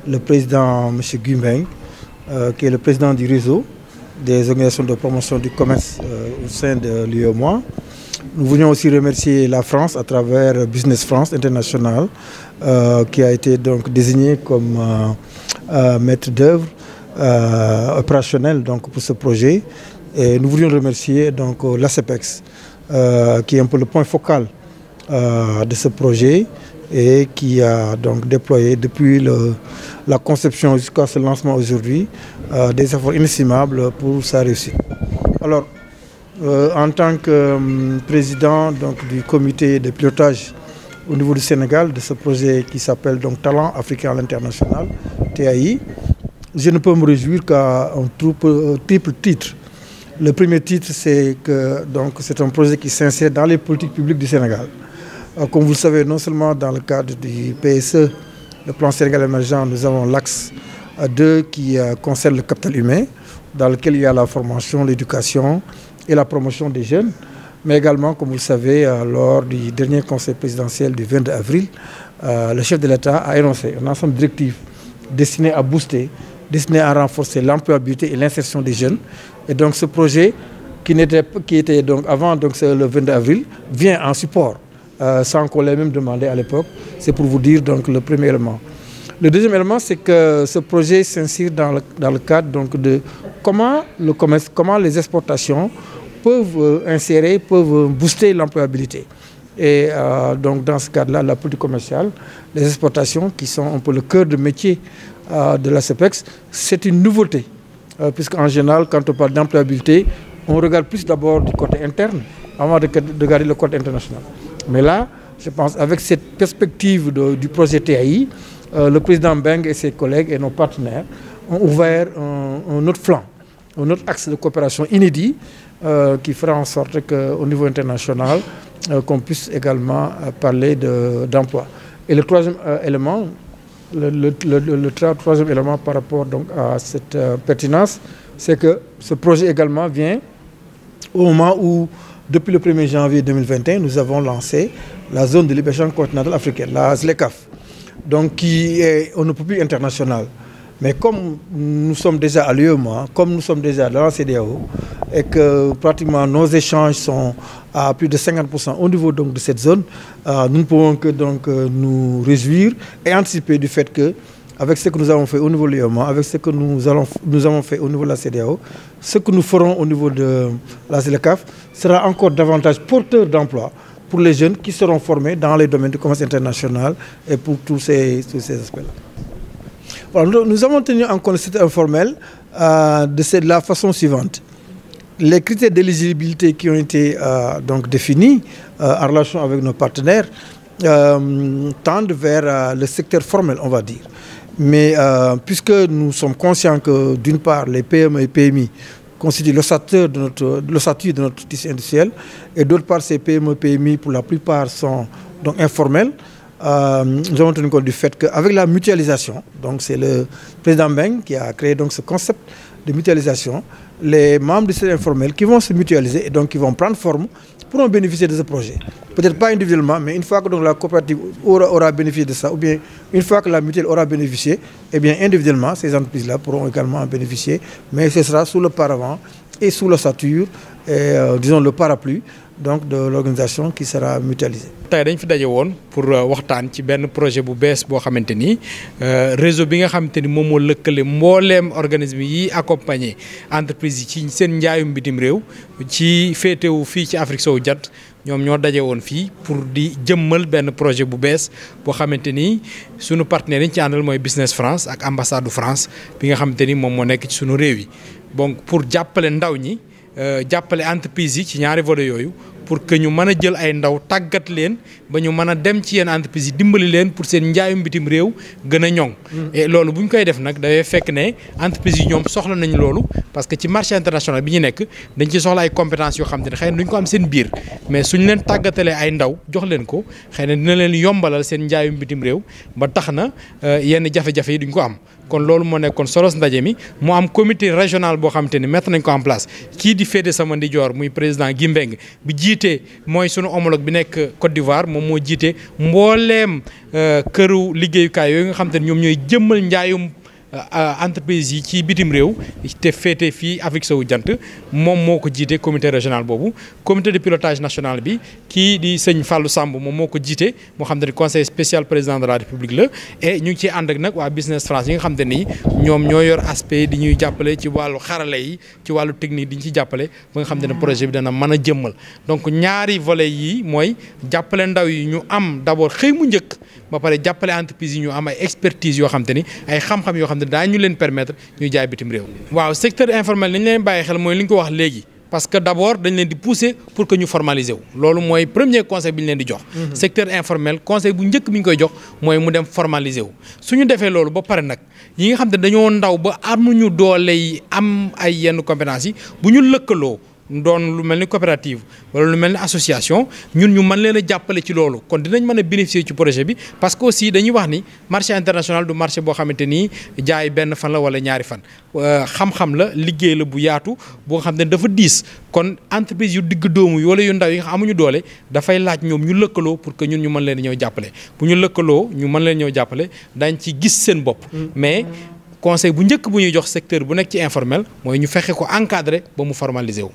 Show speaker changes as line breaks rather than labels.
le président M. Gumbeng, qui est le président du réseau des organisations de promotion du commerce au sein de l'UEMOA. Nous voulions aussi remercier la France à travers Business France International, qui a été donc désigné comme maître d'œuvre opérationnel donc, pour ce projet. Et nous voulions remercier donc l'ACEPEX, qui est un peu le point focal de ce projet et qui a donc déployé depuis la conception jusqu'à ce lancement aujourd'hui des efforts inestimables pour sa réussite. Alors, en tant que président donc, du comité de pilotage au niveau du Sénégal de ce projet qui s'appelle donc Talent Africain à l'international, TAI, je ne peux me réjouir qu'à un triple titre. Le premier titre, c'est que c'est un projet qui s'insère dans les politiques publiques du Sénégal. Comme vous le savez, non seulement dans le cadre du PSE, le plan Sénégal émergent, nous avons l'axe 2 qui concerne le capital humain, dans lequel il y a la formation, l'éducation et la promotion des jeunes. Mais également, comme vous le savez, lors du dernier conseil présidentiel du 22 avril, le chef de l'État a énoncé un ensemble de directives destinées à booster, destinées à renforcer l'employabilité et l'insertion des jeunes. Et donc ce projet, qui était donc avant le 22 avril, vient en support, sans qu'on l'ait même demandé à l'époque. C'est pour vous dire donc, le premier élément. Le deuxième élément, c'est que ce projet s'inscrit dans le cadre donc, de comment le commerce, comment les exportations peuvent insérer, peuvent booster l'employabilité. Et donc dans ce cadre-là, la politique commerciale, les exportations qui sont un peu le cœur de métier de la CEPEX, c'est une nouveauté. Puisqu'en général, quand on parle d'employabilité, on regarde plus d'abord du côté interne avant de regarder le côté international. Mais là, je pense, avec cette perspective du projet TAI, le président Beng et ses collègues et nos partenaires ont ouvert un autre flanc, un autre axe de coopération inédit qui fera en sorte qu'au niveau international, qu'on puisse également parler d'emploi. Et le troisième élément, le troisième élément par rapport donc, à cette pertinence, c'est que ce projet également vient au moment où, depuis le 1er janvier 2021, nous avons lancé la zone de libre-échange continentale africaine, la ZLECAf, donc qui est on ne peut plus international. Mais comme nous sommes déjà à l'UEMOA, comme nous sommes déjà dans la CEDEAO, et que pratiquement nos échanges sont à plus de 50% au niveau donc, de cette zone, nous ne pouvons que donc, nous réjouir et anticiper du fait que, avec ce que nous avons fait au niveau de l'UEMOA, avec ce que nous avons fait au niveau de la CEDEAO, ce que nous ferons au niveau de la ZLECAf sera encore davantage porteur d'emploi pour les jeunes qui seront formés dans les domaines du commerce international et pour tous ces aspects-là. Alors, nous avons tenu en compte cet informel de la façon suivante. Les critères d'éligibilité qui ont été donc définis en relation avec nos partenaires tendent vers le secteur formel, on va dire. Mais puisque nous sommes conscients que d'une part les PME et PMI constituent l'ossature de notre tissu industriel et d'autre part ces PME et PMI pour la plupart sont donc informels, nous avons tenu compte du fait qu'avec la mutualisation, donc c'est le président Beng qui a créé donc ce concept de mutualisation, les membres du secteur informel qui vont se mutualiser et donc qui vont prendre forme pourront bénéficier de ce projet. Peut-être pas individuellement, mais une fois que donc, la coopérative aura bénéficié de ça, ou bien une fois que la mutuelle aura bénéficié, eh bien individuellement, ces entreprises-là pourront également en bénéficier, mais ce sera sous le paravent et sous l'ossature, et disons le parapluie, donc de l'organisation qui sera mutualisée.
Tay dañ fi dajé won pour waxtaan ci ben projet bu bees bo xamanteni réseau bi nga xamanteni mom mo lekkale mbolém organisme yi accompagner entreprise ci sen njaayum bitim rew ci fétéwu fi ci Afrique sowu jant ñom ñoo dajé won fi pour di jëmmal ben projet bu bees bo xamanteni sunu partenaire yi ci andal moy Business France ak ambassade de France bi nga xamanteni mom mo nekk ci sunu rew yi donc pour jappalé ndaw ñi jappalé entreprise yi ci ñaari volet yoyu pour que ñu mëna jël ay ndaw taggat leen ba ñu mëna dem ci yeen entreprise yi dimbali leen pour seen njaayum bitim réew gëna ñong et lolu buñ koy def nak dafay fekk né entreprise yi ñom soxla nañ lolu parce que ci marché international bi ñu nekk dañ ci soxla ay compétences yo xamanteni xëy duñ ko am seen biir mais suñ leen tagatalé ay ndaw jox leen ko xëy dina leen yombalal seen njaayum bitim réew ba taxna yenn jafé jafé yi duñ ko am kon loolu moo nekkoon solos ndaje mi mu am comité régional boo xamante ni mettre nañ ko en place kii di féete sama ndijoor muy président Guy Mbengue bi jiite mooy sunu homologue bi nekk Côte d'Ivoire moom moo jiite mbooleem këru liggéeyukaay yooyu nga xamante ni ñoom ñooy jëmmal njaayum entreprise yi ci bitim réew te féete fii Afrique sowu jant moom moo ko jiite comité régional boobu comité de pilotage national bi kii di sëñ Fallou Samb moom moo ko jiite moo xam ne conseil spécial président de la république la et ñu ngi ciy ànd ak nag waa business France yi nga xam ne nii ñoom ñoo yor aspect di ñuy jàppale ci wàllu xarala yi ci wàllu technique di ñu ci jàppale ba nga xam ne projet bi dana mën a jëmmal donc ñaari volets yi mooy jàppale ndaw yi ñu am d'abord xëy mu njëkk ba pare jàppale entreprise yi ñu am ay expertise yoo xam te ni ay xam-xam yoo xam ne daañu leen permettre ñuy jaay bitim réew. waaw secteur informel li ñu leen bàyyi xel mooy li ñu ko wax léegi parce que d'abord dañ leen di pousser pour que ñu formaliser wu loolu mooy premier conseil bi ñu leen di jox. secteur informel conseil bu njëkk bi ñu koy jox mooy mu dem formaliser wu. su ñu defee loolu ba pare nag yi nga xam ne dañoo ndaw ba amuñu doole yi am ay yenn compétences yi bu ñu lëkkaloo. doon lu mel ni coopérative wala lu mel ni association ñun ñu mën leen a jàppale ci loolu kon dinañ mën a bénéficier ci projet bi parce que aussi dañuy wax ni marché international du marché boo xamante ni jaay benn fan la wala ñaari fan xam-xam la liggéey la bu yaatu boo xam ne dafa diis kon entreprise yu digg doomu wala yu ndaw yi nga xam amuñu doole dafay laaj ñoom ñu lëkkaloo pour que ñun ñu mën leen ñëw jàppale bu ñu lëkkaloo ñu mën leen ñëw jàppale dañ ci gis seen bopp mais conseil bu njëkk bu ñuy jox secteur bu nekk ci informel mooy ñu fexe ko encadrer ba mu formaliser wu.